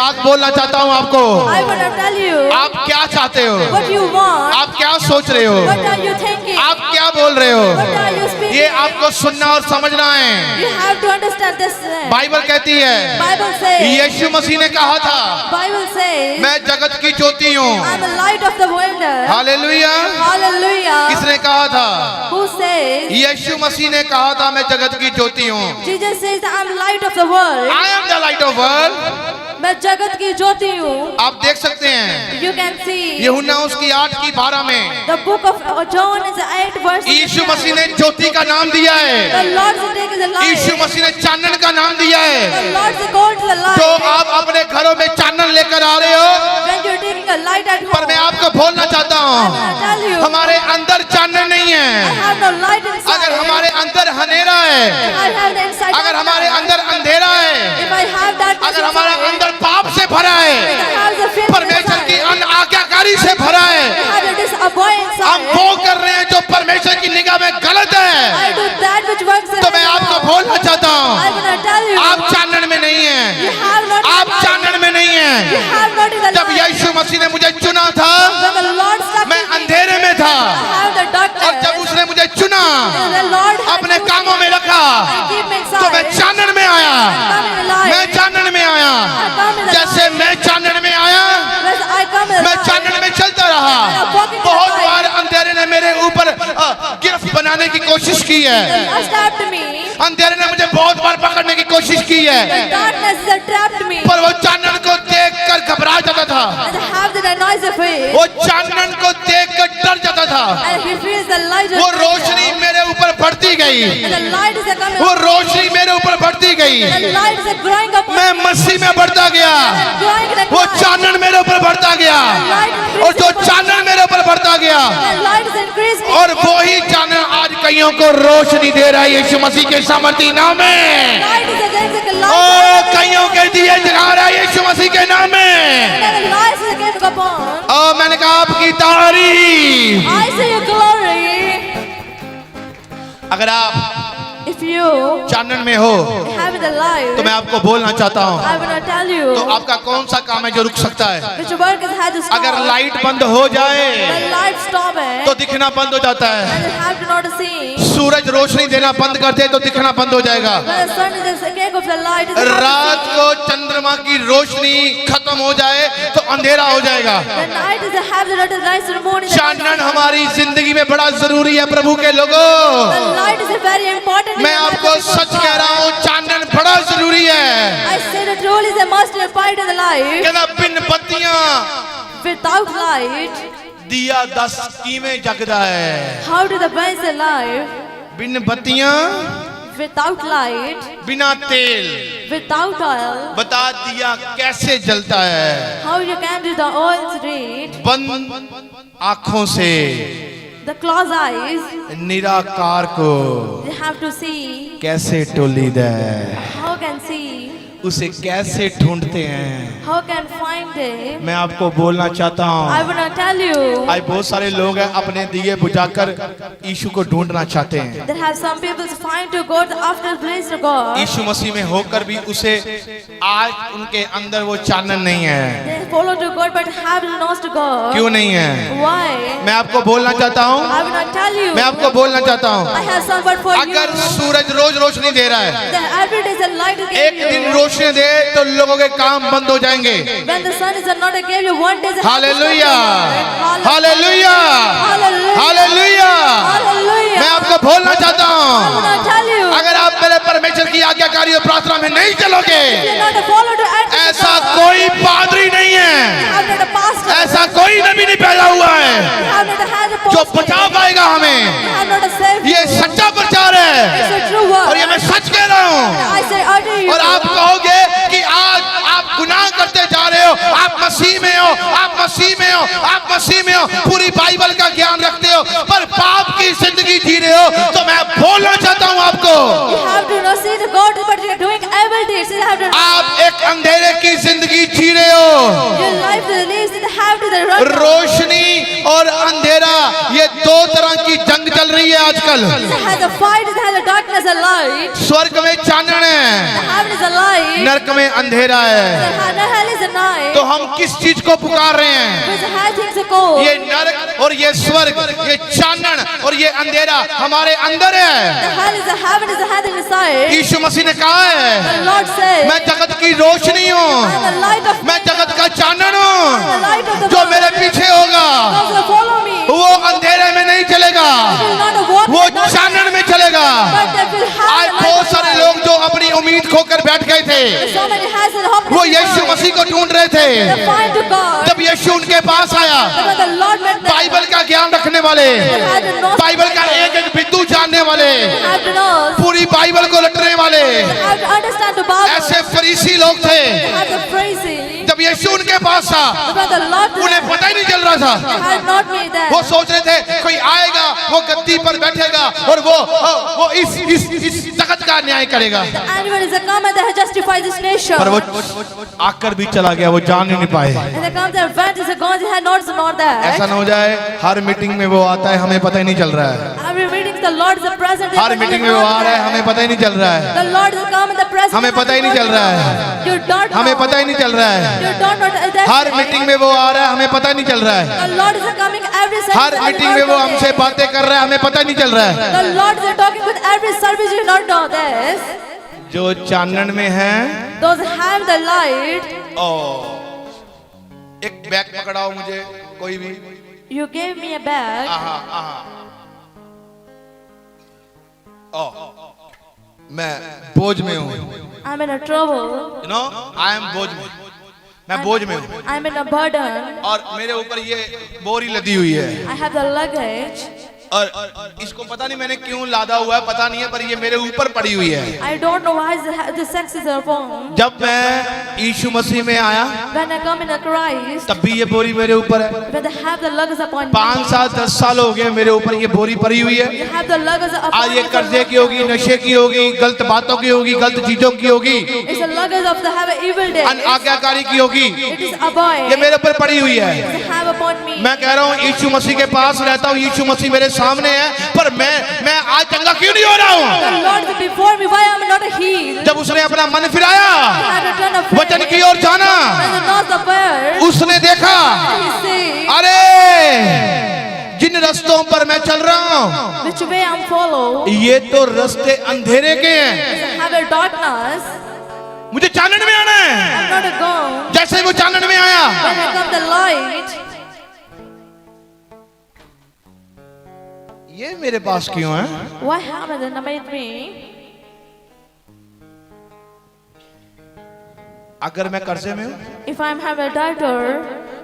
बात बोलना चाहता हूँ आपको। I want to tell you आप क्या चाहते हो? what you want, आप क्या सोच रहे हो? what are you thinking, आप क्या बोल रहे हो? what are you speaking. ये आपको सुनना और समझना है। You have to understand this. Bible कहती है, Bible says, यीशु मसीह ने कहा था, Bible says, मैं जगत की ज्योति हूँ। I'm the light of the world. Hallelujah. Hallelujah. किसने कहा था? Who says? यीशु मसीह ने कहा था, मैं जगत की ज्योति हूँ। Jesus says, I'm light of the world. I am the light of world। मैं जगत की ज्योति हूँ। आप देख सकते हैं, You can see यूहन्ना उसकी 8:12 में the book of John is 8 verse. यीशु मसीह ने ज्योति का नाम दिया The है। Lord's name is the light. यीशु मसीह ने चानन का नाम दिया The है। Lord's called the light. तो आप अपने घरों में चानन लेकर आ रहे हो, When you're taking a light at पर home, मैं आपको बोलना चाहता I हूँ, tell you, हमारे अंदर चानन नहीं I है। have no light inside. अगर हमारे अंदर हनेरा है, I have the inside. अगर हमारे अंदर अंधेरा है, If I have that, अगर हमारा अंदर पाप से भरा है, I have the fear परमेश्वर की inside. आज्ञाकारी से भरा I है, have the disappointment हम inside. वो कर रहे हैं जो परमेश्वर की निगाह में गलत I है। do that which works in तो मैं आपको बोलना चाहता I हूँ, want to tell you, आप चानन में नहीं you हैं, have not आप the light. चानन में नहीं You हैं। have not the जब light. यीशु मसीह ने मुझे चुना था, When the Lord struck मैं me, अंधेरे में था, I have the और जब darkness. उसने मुझे चुना, The Lord had अपने to कामों में रखा, keep me तो मैं inside. चानन में आया। Come in the light. मैं चानन में आया। जैसे मैं चानन में आया, As I come in the मैं light. चानन में चलता रहा। बहुत बार अंधेरे ने मेरे ऊपर गिरफ्त बनाने की कोशिश की है। It stabbed me. अंधेरे ने मुझे बहुत बार पकड़ने की कोशिश की है, Darkness has trapped me. पर वो चानन को देखकर घबरा जाता था। And I have the noise of it. वो चानन को देखकर डर जाता था। And he feels the light of वो it. रोशनी मेरे ऊपर बढ़ती गई, And the light is coming. वो रोशनी मेरे ऊपर बढ़ती गई। The light is growing up. मैं मसीह में बढ़ता गया, Growing in the वो cloud. चानन मेरे ऊपर बढ़ता गया, और जो चानन मेरे ऊपर बढ़ता गया, The light is increasing. और वो ही चानन आज कईयों को रोशनी दे रहा है यीशु मसीह के सामर्थी नाम में। Light is against the O light. कईयों के दिए जला रहा है यीशु मसीह के नाम में। And the light is against the upon. ओ मैंने कहा आपकी तारीफ। I see your glory. अगर आप If you चानन में हो, have the light, तो मैं आपको बोलना चाहता हूँ, I will not tell you तो आपका कौन सा काम है जो रुक सकता है? which work is had to stop. अगर लाइट बंद हो जाए When light stop it, तो दिखना बंद हो जाता है। and you have to not see. सूरज रोशनी देना बंद कर दे तो दिखना बंद हो जाएगा। When the sun is the king of the light, is रात को चंद्रमा की रोशनी खत्म हो जाए तो अंधेरा हो जाएगा। the night is the have the not the night the morning. Chanan हमारी जिंदगी में बड़ा जरूरी है प्रभु के लोगों। The light is a very important. मैं आपको सच कह रहा हूँ, चानन बड़ा जरूरी है। I say the role is a must part of the life. कहना बिन बत्तियां Without light, दिया 10 कीमें जगदा है। how do the burns alive? बिन बत्तियां, Without light, बिना तेल, without oil, बता दिया कैसे जलता है। how you can do the oil's read? बंद आंखों से The closed eyes, निराकार को they have to see. कैसे टोली दे, How can see? उसे कैसे ढूंढते हैं। How can find it? मैं आपको बोलना चाहता I हूँ, will not tell you. आज बहुत सारे लोग हैं अपने दिए बुझाकर यीशु को ढूंढना चाहते हैं। There have some people find to God after place to God. यीशु मसीह में होकर भी उसे आज उनके अंदर वो चानन नहीं है। They follow to God but have not to God. क्यों नहीं है? Why? मैं आपको बोलना चाहता हूँ, I will not tell you. मैं आपको बोलना चाहता I हूँ, have some word for अगर you. सूरज रोज रोशनी दे रहा है, The every day is a light to give एक दिन you. रोशनी दे तो लोगों के काम बंद हो जाएंगे। When the sun is not to give you, one day is a hallelujah, Hallelujah. Hallelujah, hallelujah. Hallelujah. मैं आपको बोलना चाहता I will हूँ, not tell you. अगर आप मेरे परमेश्वर की आज्ञाकारी और प्रार्थना में नहीं चलोगे, You are not a follower to act. ऐसा कोई पादरी नहीं You है, have not a pastor. ऐसा कोई नबी नहीं पैदा हुआ You है have not had a जो pastor. बचा पाएगा You हमें। have not a savior. ये सच्चा प्रचार It's है a true word. और ये मैं सच कह रहा हूँ। I say unto you. और आप कहोगे कि आज आप गुनाह करते जा रहे हो, आप मसीह में हो, आप मसीह में हो, आप मसीह में हो, पूरी बाइबल का ज्ञान रखते हो, पर पाप की जिंदगी जी रहे हो, तो मैं बोलना चाहता हूँ आपको, You have to not see the God, but you are doing evil deeds. You have to. आप एक अंधेरे की जिंदगी जी रहे हो। Your life is have to the run. रोशनी और अंधेरा ये दो तरह की जंग चल चल रही है आजकल। It has a fight, it has a darkness and light. स्वर्ग में चानन है, Heaven is a light. नरक में अंधेरा है। The hell is a night. तो हम किस चीज को पुकार रहे हैं? Which hell things are called. ये नरक और ये स्वर्ग, ये चानन और ये अंधेरा हमारे अंदर The है। hell is a heaven is a heaven inside. यीशु मसीह ने कहा है, The Lord says, मैं जगत की रोशनी I am हूँ, the light of मैं जगत का चानन the हूँ। light of the जो world. मेरे पीछे होगा Those who follow me वो अंधेरे में नहीं चलेगा, will not walk वो in darkness, चानन में चलेगा। but they will have आज the light बहुत of सारे light. लोग जो अपनी उम्मीद खोकर बैठ गए थे, So many has and hope वो यीशु मसीह को ढूंढ रहे थे। they find to God. जब यीशु उनके पास आया, Because the Lord met them. Bible का ज्ञान रखने वाले, Had to know. बाइबल का एक एक बिंदु जानने वाले, Had to know. पूरी बाइबल को रटने वाले Had to understand the Bible. ऐसे फरीसी लोग थे। Had to praise Him. जब यीशु उनके पास था, Because the Lord उन्हें पता ही नहीं चल रहा था। had not made that. वो सोच रहे थे कोई आएगा, वो गद्दी पर बैठेगा और वो इस जगत का न्याय करेगा। Anyone is a come and they justify this nation. पर वो आकर भी चला गया, वो जान ही नहीं पाए। And they come and went is a God, they had not that. ऐसा न हो जाए हर मीटिंग में वो आता है, हमें पता ही नहीं चल रहा है। Every meeting the Lord is present. Her meeting में वो आ रहा है, हमें पता ही नहीं चल रहा है। The Lord is come and the present. हमें पता ही नहीं चल रहा है। You don't know. हमें पता ही नहीं चल रहा है। You don't know that. Her meeting में वो आ रहा है, हमें पता ही नहीं चल रहा है। The Lord is coming every service. Her meeting में वो हमसे बातें कर रहा है, हमें पता ही नहीं चल रहा है। The Lord is talking with every service. You don't know this. जो चानन में है, Those have the light. एक बैग पकड़ाओ मुझे कोई भी। You gave me a bag. मैं बोझ में हूँ। I'm in a trouble. You know, I am बोझ में, मैं बोझ में हूँ I'm in a burden. और मेरे ऊपर ये बोरी लदी हुई है I have the luggage. और इसको पता नहीं मैंने क्यों लादा हुआ है, पता नहीं है, पर ये मेरे ऊपर पड़ी हुई है। I don't know why the sex is upon. जब मैं यीशु मसीह में आया, When I come in a Christ, तब भी ये बोरी मेरे ऊपर है। when they have the luggage upon me, 5 साल 10 साल हो गए मेरे ऊपर ये बोरी पड़ी हुई है। you have the luggage upon आज ये me. कर्जे की होगी, नशे की होगी, गलत बातों की होगी, गलत चीजों की होगी, It's the luggage of the have evil day. आज्ञाकारी की होगी, It is above. ये मेरे ऊपर पड़ी हुई है। They have upon me. मैं कह रहा हूँ यीशु मसीह के पास रहता हूँ, यीशु मसीह मेरे सामने है, पर मैं आज चंगा क्यों नहीं हो रहा हूँ? The Lord is before me. Why am I not healed? जब उसने अपना मन फिराया, I had to turn a वचन की ओर जाना, When the north the bird, उसने देखा, he said, अरे जिन रस्तों पर मैं चल रहा हूँ, which way I'm follow? ये तो रास्ते अंधेरे के हैं, Have a darkness. मुझे चानन में आना है। I'm not a gone. जैसे वो चानन में आया, When I come the light, ये मेरे पास क्यों है? why haven't they made me? अगर मैं कर्जे में हूँ, If I'm have a daughter,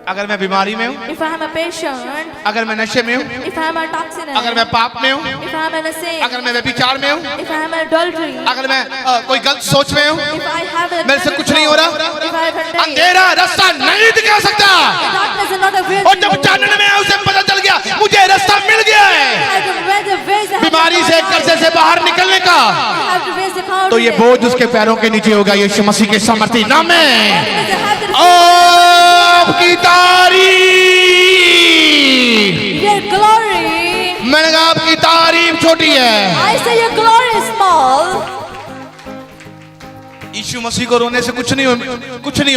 अगर मैं बीमारी में हूँ, if I'm a patient, अगर मैं नशे में हूँ, if I'm a toxin, अगर मैं पाप में हूँ, if I'm in a sin, अगर मैं व्यभिचार में हूँ, if I'm adultery, अगर मैं कोई गलत सोच में हूँ, if I have a मेरे से कुछ नहीं हो रहा, if I have a अंधेरा रास्ता नहीं दिखा सकता। darkness is not a way. और जब चानन में आया, उसे पता चल गया मुझे रास्ता मिल गया है I have to wear the ways I have बीमारी से, कर्जे से बाहर निकलने का। to face the count. तो ये बोझ उसके पैरों के नीचे होगा यीशु मसीह के सामर्थ्य नाम में। Oh, आपकी तारीफ, your glory. मैंने कहा आपकी तारीफ छोटी है। I say your glory is small. यीशु मसीह को रोने से कुछ नहीं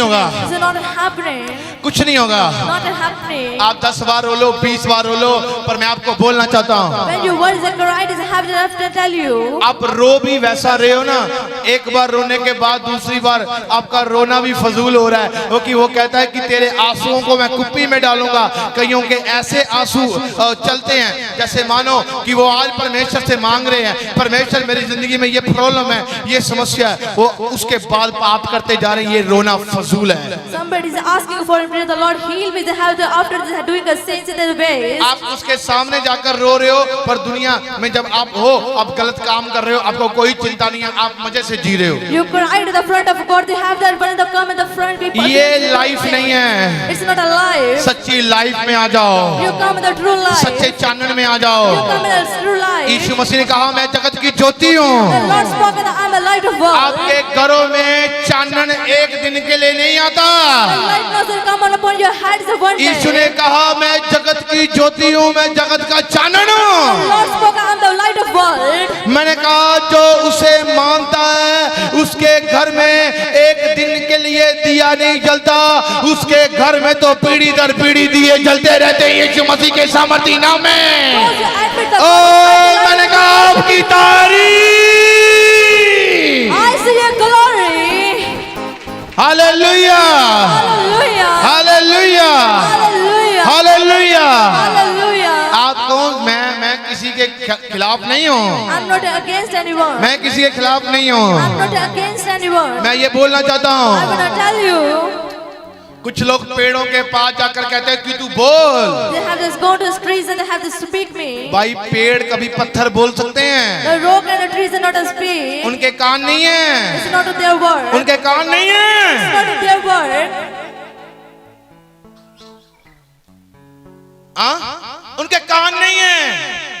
होगा, It's not happening. कुछ नहीं होगा। Not happening. आप 10 बार रो लो, 20 बार रो लो, पर मैं आपको बोलना चाहता हूँ, When you words are correct, is have to tell you. आप रो भी वैसा रहे हो ना, एक बार रोने के बाद दूसरी बार आपका रोना भी फजूल हो रहा है, क्योंकि वो कहता है कि तेरे आंसुओं को मैं कुप्पी में डालूंगा। कईयों के ऐसे आंसू चलते हैं जैसे मानो कि वो आज परमेश्वर से मांग रहे हैं, परमेश्वर मेरी जिंदगी में ये प्रॉब्लम है, ये समस्या है, वो उसके बाद पाप करते जा रहे हैं, ये रोना फजूल है। Somebody is asking for him, the Lord heal me. They have to after they are doing a sins in their ways. आप उसके सामने जाकर रो रहे हो, पर दुनिया में जब आप हो, आप गलत काम कर रहे हो, आपको कोई चिंता नहीं है, आप मजे से जी रहे हो। You cry to the front of God. They have that when they come in the front. People. ये लाइफ नहीं है, It's not a life. सच्ची लाइफ में आ जाओ, You come in the true life. सच्चे चानन में आ You जाओ। come in the true life. यीशु मसीह ने कहा मैं जगत की ज्योति The हूँ। Lord spoke and I'm a light light of world. आपके घरों में चानन एक दिन के लिए नहीं आता। The light doesn't come upon your heads of one day. यीशु ने कहा मैं जगत की ज्योति हूँ, मैं जगत का चानन The हूँ। Lord spoke, I am the light of world. मैंने कहा जो उसे मानता है उसके घर में एक दिन के लिए दिया नहीं जलता, उसके घर में तो पीढ़ी दर पीढ़ी दिए जलते रहते हैं यीशु मसीह के सामर्थी नाम में। Those who admit the ओ मैंने कहा आपकी तारीफ। I see your glory. Hallelujah Hallelujah. Hallelujah Hallelujah. Hallelujah. Hallelujah. आप कौन? मैं किसी के खिलाफ नहीं हूँ, I'm not against anyone. मैं किसी के खिलाफ नहीं I'm हूँ। not against anyone. मैं ये बोलना चाहता I हूँ, want to tell you. कुछ लोग पेड़ों के पास जाकर कहते हैं कि तू बोल। They have just gone to the trees and they have to speak me. भाई पेड़ कभी पत्थर बोल सकते हैं, The rock and the trees are not to speak. उनके कान नहीं है, It's not their word. उनके कान नहीं It's है। not their word. उनके कान नहीं है।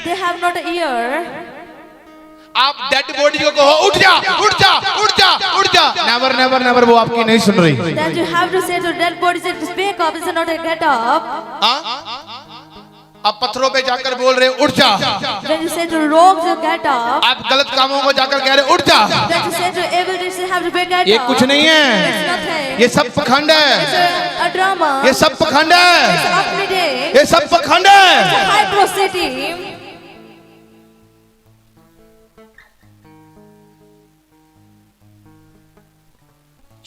They have not an ear. आप डेड बॉडी को कहो उठ जा उठ जा उठ जा उठ जा, नेवर नेवर नेवर, वो आपकी नहीं सुन रही। Then you have to say to dead bodies to speak up. It's not a get up. आप पत्थरों पे जाकर बोल रहे उठ जा, When you say to rocks to get up. आप गलत कामों को जाकर कह रहे उठ जा, Then you say to evil deeds you have to be get ये up. कुछ नहीं It's है, nothing. ये सब पखंड It's है, a drama. ये सब पखंड It's है, ugly day. ये सब पखंड है। Hypocrisy.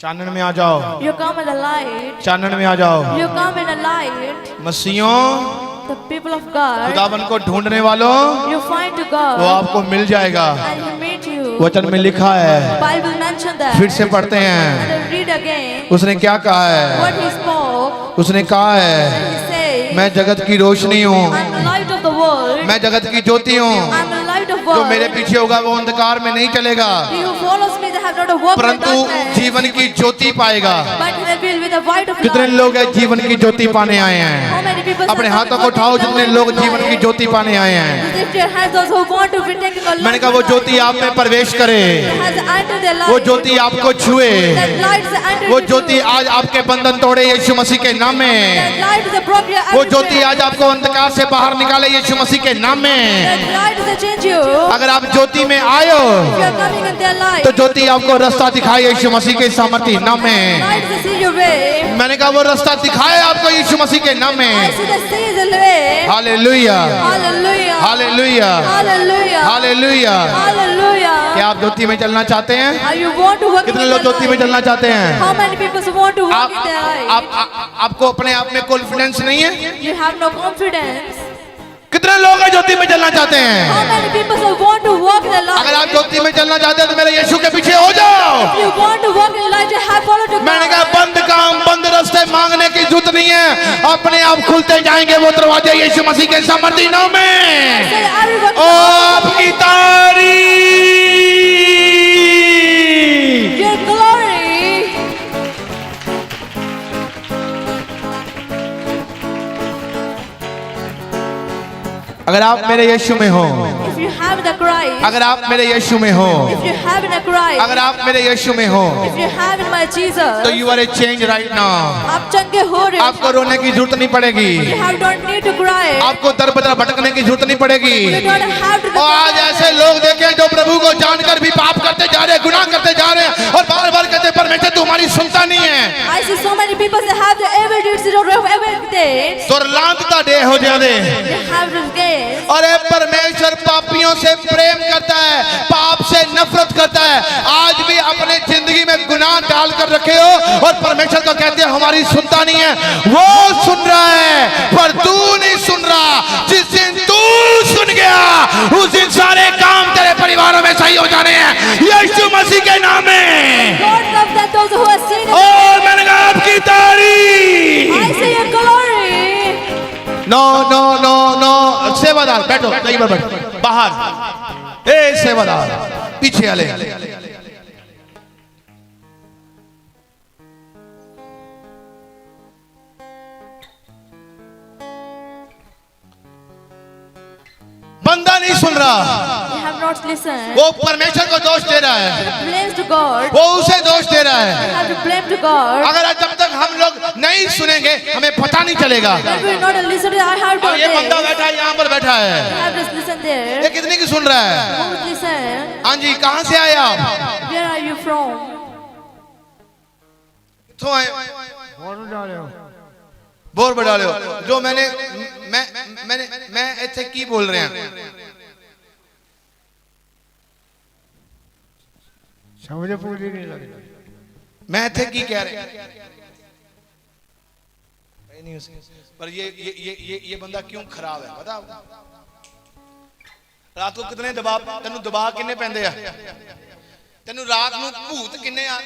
चानन में आ जाओ, You come in the light. Chanan में आ जाओ। You come in the light. मसीहों, The people of God. खुदावन को ढूंढने वालों, You find to वो God. आपको मिल जाएगा। And He meet you. वचन में लिखा है, Bible mentioned that. फिर से पढ़ते हैं, And then read again. उसने क्या कहा है? What He spoke. उसने कहा And है He said, मैं जगत की रोशनी हूँ, I'm the light of the world. मैं जगत की ज्योति हूँ, I'm the light of जो world. मेरे पीछे होगा वो अंधकार में नहीं चलेगा, He who follows me, they have not a walk in परंतु darkness. जीवन की ज्योति पाएगा। But they will with the light of कितने light. लोग हैं जीवन की ज्योति पाने आए How हैं? many people अपने have हाथों got को उठाओ the जितने light लोग of जीवन की light? ज्योति पाने आए हैं। Lift your hands, those who want to be taken the light मैंने कहा वो of ज्योति light. आप में प्रवेश करे, Has entered their life. वो ज्योति आपको छुए, That light has entered वो you. ज्योति आज आपके बंधन तोड़े यीशु मसीह के नाम That में, light is a broke your वो ज्योति atmosphere. आज आपको अंधकार से बाहर निकाले यीशु मसीह के नाम में। That light is a change you. अगर आप ज्योति में आयो If you are coming in their light. तो ज्योति आपको रास्ता दिखाए यीशु मसीह के सामर्थी नाम में। Light is a see your way. मैंने कहा वो रास्ता दिखाए आपको यीशु मसीह के नाम I में। see the sea is the way. Hallelujah Hallelujah. Hallelujah Hallelujah. Hallelujah. Hallelujah. क्या आप ज्योति में चलना चाहते हैं? Are you want to walk in कितने लोग their ज्योति में light? चलना चाहते हैं? How many people want to walk in their light? आपको अपने आप में कॉन्फिडेंस नहीं है? You have no confidence. कितने लोग हैं ज्योति में चलना चाहते हैं? How many people want to walk in the अगर आप light? ज्योति में चलना चाहते हैं तो मेरे यीशु के पीछे हो जाओ। If you want to walk in light, you have followed to मैंने God. कहा बंद काम बंद रास्ते मांगने की जरूरत नहीं है, अपने आप खुलते जाएंगे वो दरवाजे यीशु मसीह के सामर्थी नाम में। Say, everyone, ओ आपकी तारीफ। your glory. अगर आप मेरे यीशु में हो, If you have the Christ, अगर आप मेरे यीशु में हो, if you have in a Christ, अगर आप मेरे यीशु में हो, if you have in my Jesus, तो you are a change right now. आप चंगे हो रहे हो. आपको रोने की जरूरत नहीं पड़ेगी, You have don't need to cry. आपको दर बदर भटकने की जरूरत नहीं पड़ेगी। You don't have to. और आज ऐसे लोग देखें जो प्रभु को जानकर भी पाप करते जा रहे हैं, गुनाह करते जा रहे हैं और बार बार कहते हैं परमेश्वर तू हमारी सुनता नहीं है। I see so many people that have the evil deeds, they don't have evil deeds. तो लांतता दे हो जाने। They have this gaze. अरे परमेश्वर पापियों से प्रेम करता है, पाप से नफरत करता है। आज भी अपने जिंदगी में गुनाह डाल कर रखे हो और परमेश्वर को कहते हैं हमारी सुनता नहीं है। वो सुन रहा है पर तू नहीं सुन रहा। जिस दिन तू सुन गया उस दिन सारे काम तेरे परिवारों में सही हो जाने हैं यीशु मसीह के नाम में। God loves that those who have seen it. और मैंने कहा आपकी तारीफ। I see your glory. No no no no, सेवादार बैठो, कहीं पर बैठो, बाहर। ए सेवादार पीछे आले। बंदा नहीं सुन रहा, You have have not listened. वो परमेश्वर को दोष दे रहा है, Blames to God. वो उसे दोष दे रहा है। You have to blame to God. अगर जब तक हम लोग नहीं सुनेंगे हमें पता नहीं चलेगा। If we not listen, I have to अब ये बंदा obey. बैठा है, यहाँ पर बैठा You है, have to listen there. ये कितने की सुन रहा है? Who listen? हाँ जी, कहाँ से आए आप? Where are you from? कित्थों आए? बोर बड़ा ले हो। जो मैं इत्थे की बोल रहे हैं? समझ पूरी नहीं लग रही। मैं इत्थे की कह रहे हैं? नहीं हो सकता। पर ये बंदा क्यों खराब है पता आपको? रात को कितने दबाव, तेनू दबाव किन्ने पैंदे आ? तेनू रात नू भूत किन्ने आ?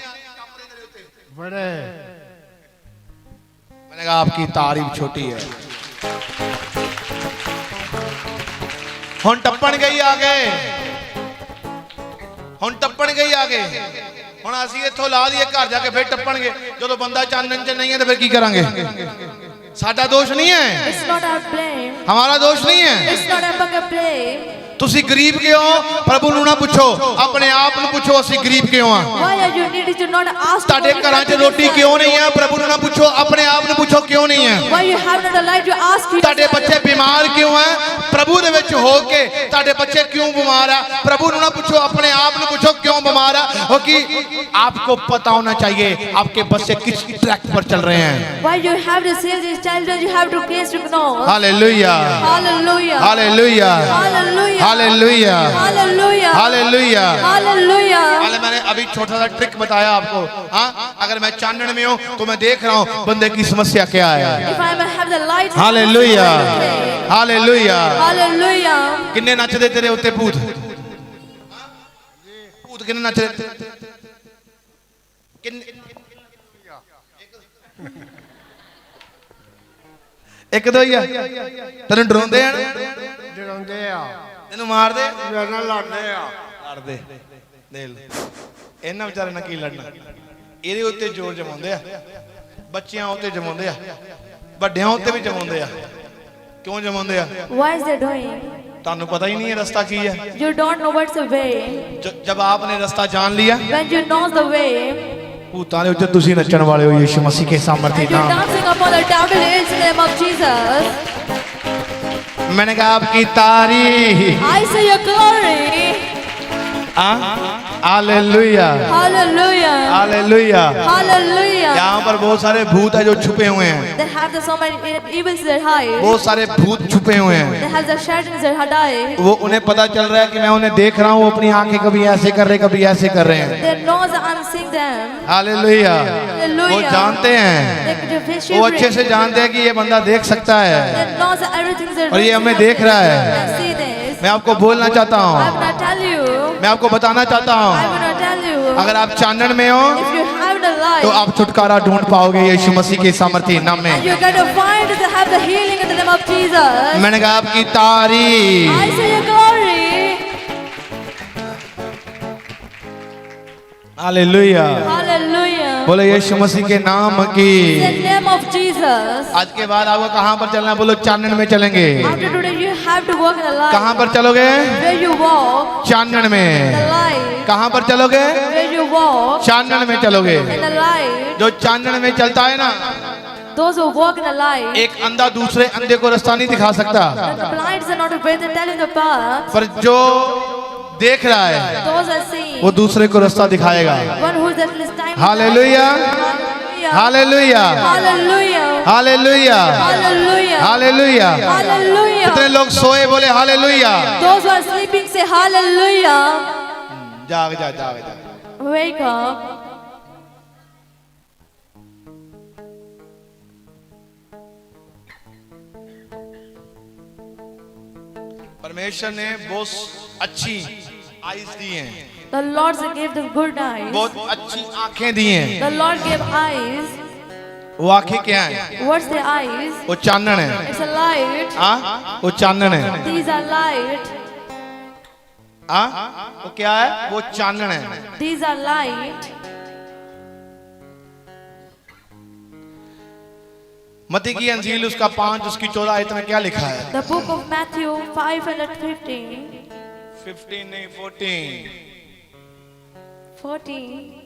बड़े मैंने कहा आपकी तारीफ छोटी है। हुन टप्पण गई आगे, हुन टप्पण गई आगे। हुन असीं इत्थों ला दिए घर जाके फिर टप्पणगे। जदों बंदा चानन च नहीं है तो फिर की करांगे? साडा दोष नहीं है, It's not our blame. हमारा दोष नहीं है। It's not our blame. ਤੁਸੀਂ ਗਰੀਬ ਕਿਉਂ ਹੋ? ਪ੍ਰਭੂ ਨੂੰ ਨਾ ਪੁੱਛੋ, ਆਪਣੇ ਆਪ ਨੂੰ ਪੁੱਛੋ ਅਸੀਂ ਗਰੀਬ ਕਿਉਂ ਆ। Why are you needed to not ask? ਤੁਹਾਡੇ ਘਰਾਂ 'ਚ ਰੋਟੀ ਕਿਉਂ ਨਹੀਂ ਹੈ? ਪ੍ਰਭੂ ਨੂੰ ਨਾ ਪੁੱਛੋ, ਆਪਣੇ ਆਪ ਨੂੰ ਪੁੱਛੋ ਕਿਉਂ ਨਹੀਂ ਹੈ। Why you have not allowed to ask you? ਤੁਹਾਡੇ ਬੱਚੇ ਬਿਮਾਰ ਕਿਉਂ ਹੈ? ਪ੍ਰਭੂ ਦੇ ਵਿੱਚ ਹੋ ਕੇ ਤੁਹਾਡੇ ਬੱਚੇ ਕਿਉਂ ਬਿਮਾਰ ਆ? ਪ੍ਰਭੂ ਨੂੰ ਨਾ ਪੁੱਛੋ, ਆਪਣੇ ਆਪ ਨੂੰ ਪੁੱਛੋ ਕਿਉਂ ਬਿਮਾਰ ਆ। क्योंकि आपको पता होना चाहिए आपके बच्चे किस ट्रैक पर चल रहे हैं। Why you have to say this child and you have to case to know? Hallelujah, Hallelujah. Hallelujah, Hallelujah. Hallelujah, Hallelujah. Hallelujah. Hallelujah. मैंने अभी छोटा सा ट्रिक बताया आपको। हाँ, अगर मैं चांदन में हूँ तो मैं देख रहा हूँ बंदे की समस्या क्या है। If I have the light. Hallelujah, hallelujah. Hallelujah. किन्ने नचदे तेरे उत्ते भूत? भूत किन्ने नचदे? एक दो ही तेन डराउंदे हैं, डराउंदे आ, तेनू मार दे, मेरे नाल लड़दे आ, लड़दे देख ले। इन्हां विचारे नाल की लड़ना? ਇਹਦੇ ਉੱਤੇ ਜ਼ੋਰ ਜਮਾਉਂਦੇ ਆ, ਬੱਚਿਆਂ ਉੱਤੇ ਜਮਾਉਂਦੇ ਆ, ਵੱਡਿਆਂ ਉੱਤੇ ਵੀ ਜਮਾਉਂਦੇ ਆ। ਕਿਉਂ ਜਮਾਉਂਦੇ ਆ? Why is they doing? ਤੁਹਾਨੂੰ ਪਤਾ ਹੀ ਨਹੀਂ ਹੈ ਰਸਤਾ ਕੀ ਹੈ। You don't know what's the way. जब आपने रास्ता जान लिया, When you know the way, भूतां दे उत्ते तुसीं नचण वाले हो यीशु मसीह के सामर्थ्य and you're नाम। dancing upon the doubted hills in the name of Jesus. मैंने कहा आपकी तारीफ। I say your glory. Hallelujah, Hallelujah. Hallelujah. Hallelujah. यहाँ पर बहुत सारे भूत है जो छुपे हुए हैं, They have the so many evils that hide. बहुत सारे भूत छुपे हुए हैं। They have the shadows that hide. वो उन्हें पता चल रहा है कि मैं उन्हें देख रहा हूँ, अपनी आंखें कभी ऐसे कर रहे कभी ऐसे कर रहे हैं। They know that I'm seeing them. Hallelujah. Hallelujah. वो जानते हैं, They face वो अच्छे से जानते हैं कि ये बंदा देख सकता है They know that everything is और ये हमें देख रहा है। I see this. मैं आपको बोलना चाहता I हूँ, will not tell you. मैं आपको बताना चाहता I हूँ, will not tell you. अगर आप चांदन में हो If you have the light, तो आप छुटकारा ढूंढ पाओगे यीशु मसीह के सामर्थ्य नाम में। you're going to find to have the healing in the name of Jesus. मैंने कहा आपकी तारीफ। I say your glory. Hallelujah. Hallelujah. बोले यीशु मसीह के नाम की। In the name of Jesus. आज के बाद आपको कहाँ पर चलना है? बोलो चांदन में चलेंगे। After today, you have to walk in the light. कहाँ पर चलोगे? Where you walk, Chandan the में। light. कहाँ पर चलोगे? Where you walk, चांदन में चलोगे। in the light. जो चांदन में चलता है ना, Those who walk in the light. एक अंधा दूसरे अंधे को रास्ता नहीं दिखा सकता, The blind are not afraid to tell in the path. पर जो देख रहा है Those are seeing. वो दूसरे को रास्ता दिखाएगा। One who is at least time. Hallelujah, hallelujah, Hallelujah. Hallelujah, Hallelujah. Hallelujah. Hallelujah. कितने लोग सोए बोले hallelujah? Those who are sleeping say hallelujah. जाग जा, जाग जा। Wake up. परमेश्वर ने बहुत अच्छी आईज दी हैं, The Lord gave the good eyes. बहुत अच्छी आंखें दी हैं। The Lord gave eyes. वो आंखें क्या हैं? What's the eyes? वो चानन है। It's a light. हाँ, वो चानन है। These are light. हाँ, वो क्या है? वो चानन है। These are light. मत्ती की अंजील उसका 5 उसकी 14 आयत में क्या लिखा है? The book of Matthew 5:15. 15 नहीं 14 14.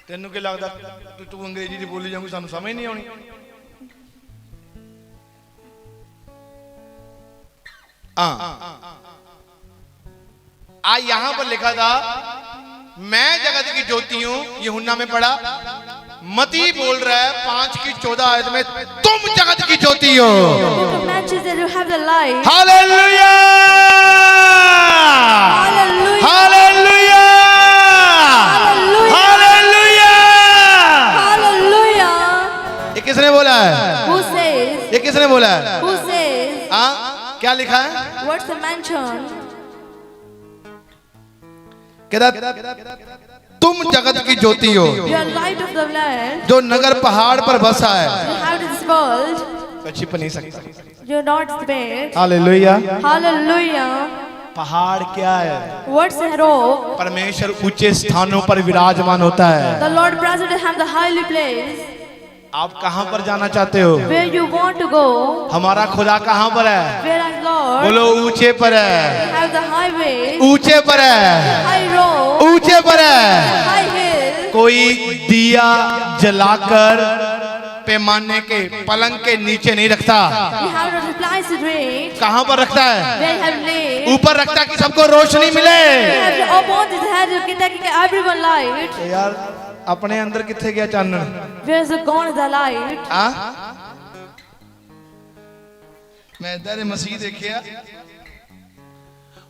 ਤੈਨੂੰ ਕੀ ਲੱਗਦਾ ਤੂੰ ਅੰਗਰੇਜ਼ੀ ਦੀ ਬੋਲੀ ਜਾਊਂਗੀ ਸਾਨੂੰ ਸਮਝ ਨਹੀਂ ਆਉਣੀ यहां पर लिखा था मैं जगत की ज्योति हूं यूहन्ना में पढ़ा मती बोल रहा है 5 की 14 आयत में तुम जगत की ज्योति हो Book of Matthew that you have the light. Hallelujah Hallelujah. Hallelujah Hallelujah. Hallelujah Hallelujah. ये किसने बोला है Who says? ये किसने बोला है Who says? हाँ क्या लिखा है What's the mention? कहता तुम जगत की ज्योति हो You are light of the land. जो नगर पहाड़ पर बसा है You have this world. तो छिप नहीं सकता You're not spared. Hallelujah Hallelujah. पहाड़ क्या है What's the rock? परमेश्वर ऊंचे स्थानों पर विराजमान होता है The Lord present have the highly place. आप कहां पर जाना चाहते हो Where you want to go? हमारा खुदा कहां पर है Where is Lord? बोलो ऊंचे पर है You have the highway, ऊंचे पर है high road, ऊंचे पर है high hill. कोई दिया जलाकर पैमाने के पलंग के नीचे नहीं रखता You have not replied to it. कहां पर रखता है Where you have laid. ऊपर रखता है कि सबको रोशनी मिले You have to open this head. You can take everyone light. तो यार अपने अंदर किथे गया Chanan Where is the gone is the light? हाँ मैं इधर मसीह देखिया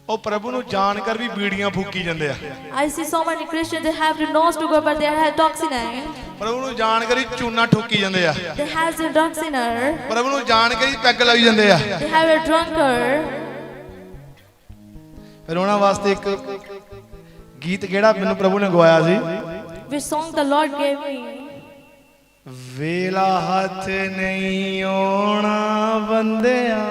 ਉਹ ਪ੍ਰਭੂ ਨੂੰ ਜਾਣ ਕਰ ਵੀ ਬੀੜੀਆਂ ਫੂਕੀ ਜਾਂਦੇ ਆ I see so many Christians. They have the nose to go, but they have toxin. ਪ੍ਰਭੂ ਨੂੰ ਜਾਣ ਕਰ ਹੀ ਚੂਨਾ ਠੋਕੀ ਜਾਂਦੇ ਆ They have the toxiner. ਪ੍ਰਭੂ ਨੂੰ ਜਾਣ ਕਰ ਹੀ ਪੈਗ ਲਾਈ ਜਾਂਦੇ ਆ They have a drunkard. ਫਿਰ ਉਹਨਾਂ ਵਾਸਤੇ ਇੱਕ ਗੀਤ ਕਿਹੜਾ ਮੈਨੂੰ ਪ੍ਰਭੂ ਨੇ ਗਵਾਇਆ ਸੀ Which song the Lord gave me? ਵੇਲਾ ਹੱਥ ਨਹੀਂ ਆਉਣਾ ਬੰਦਿਆ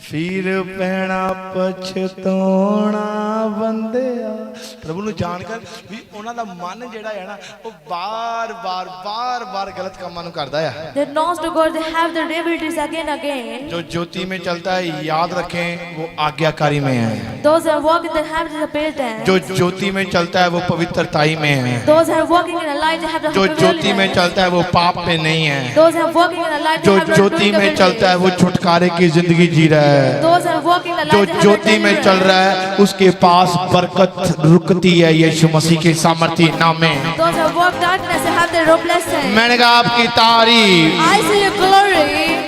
ਫਿਰ ਪੈਣਾ ਪਛਤਾਉਣਾ ਬੰਦਿਆ ਪ੍ਰਭੂ ਨੂੰ ਜਾਣ ਕਰ ਵੀ ਉਹਨਾਂ ਦਾ ਮਨ ਜਿਹੜਾ ਹੈ ਨਾ ਉਹ ਬਾਰ-ਬਾਰ ਗਲਤ ਕੰਮਾਂ ਨੂੰ ਕਰਦਾ ਆ They knows to God. They have the abilities again. जो ज्योति में चलता है याद रखें वो आज्ञाकारी में है Those who are walking, they have the patience. जो ज्योति में चलता है वो पवित्रताई में है Those who are walking in the light, they have the जो ज्योति में holiness. चलता है वो पाप में नहीं है Those who are walking in the light, जो they have the ज्योति में doing चलता है वो abilities. छुटकारे की जिंदगी जी रहा है Those who are walking in the जो light, they have Jyoti the में चल deliverance. रहा है उसके पास बरकत रुकती है यीशु मसीह के सामर्थ्य नाम में Those who walk darkness, they have the blessing. मैंने कहा आपकी तारीफ I see your glory.